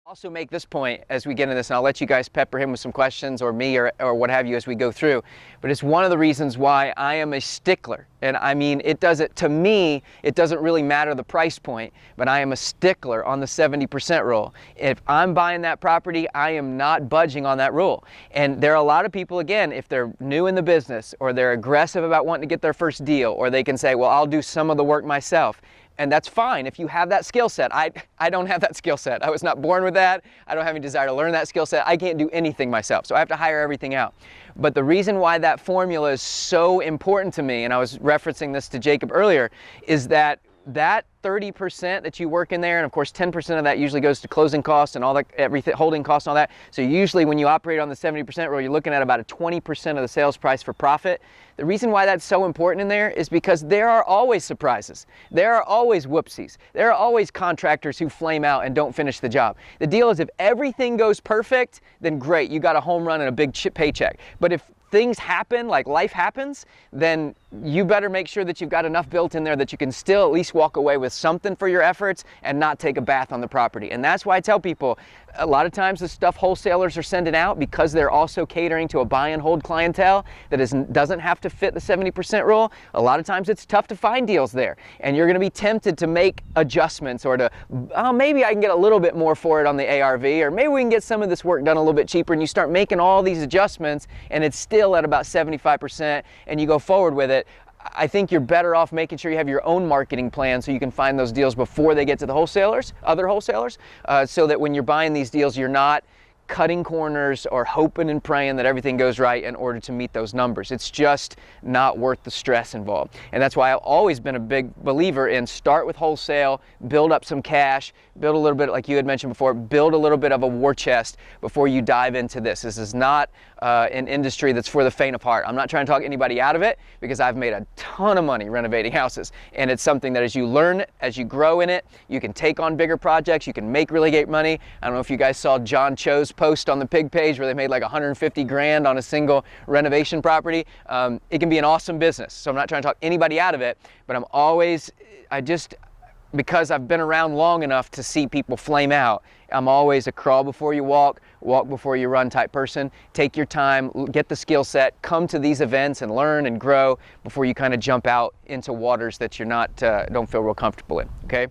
Also make this point as we get into this, and I'll let you guys pepper him with some questions, or me, or what have you as we go through. But it's one of the reasons why I am a stickler. And I mean, to me, it doesn't really matter the price point, but I am a stickler on the 70% rule. If I'm buying that property, I am not budging on that rule. And there are a lot of people, again, if they're new in the business, or they're aggressive about wanting to get their first deal, or they can say, well, I'll do some of the work myself. And that's fine if you have that skill set. I don't have that skill set. I was not born with that. I don't have any desire to learn that skill set. I can't do anything myself, so I have to hire everything out. But the reason why that formula is so important to me, and I was referencing this to Jacob earlier, is that 30% that you work in there, and of course 10% of that usually goes to closing costs and all that, everything, holding costs and all that. So usually when you operate on the 70% rule, you're looking at about a 20% of the sales price for profit. The reason why that's so important in there is because there are always surprises. There are always whoopsies. There are always contractors who flame out and don't finish the job. The deal is, if everything goes perfect, then great, you got a home run and a big paycheck. But if things happen, like life happens, then you better make sure that you've got enough built in there that you can still at least walk away with something for your efforts and not take a bath on the property. And that's why I tell people, a lot of times the stuff wholesalers are sending out, because they're also catering to a buy and hold clientele that doesn't have to fit the 70% rule, a lot of times it's tough to find deals there. And you're gonna be tempted to make adjustments, or to, oh, maybe I can get a little bit more for it on the ARV, or maybe we can get some of this work done a little bit cheaper, and you start making all these adjustments and it's still at about 75%, and you go forward with it. I think you're better off making sure you have your own marketing plan so you can find those deals before they get to the wholesalers, other wholesalers, so that when you're buying these deals, you're not cutting corners or hoping and praying that everything goes right in order to meet those numbers. It's just not worth the stress involved. And that's why I've always been a big believer in start with wholesale, build up some cash, build a little bit, like you had mentioned before, build a little bit of a war chest before you dive into this. This is not an industry that's for the faint of heart. I'm not trying to talk anybody out of it, because I've made a ton of money renovating houses. And it's something that as you learn, as you grow in it, you can take on bigger projects, you can make really great money. I don't know if you guys saw John Cho's post on the Pig page where they made like 150 grand on a single renovation property. It can be an awesome business. So I'm not trying to talk anybody out of it, but because I've been around long enough to see people flame out, I'm always a crawl before you walk before you run type person. Take your time, get the skill set, come to these events and learn and grow before you kind of jump out into waters that you're not, don't feel real comfortable in, okay?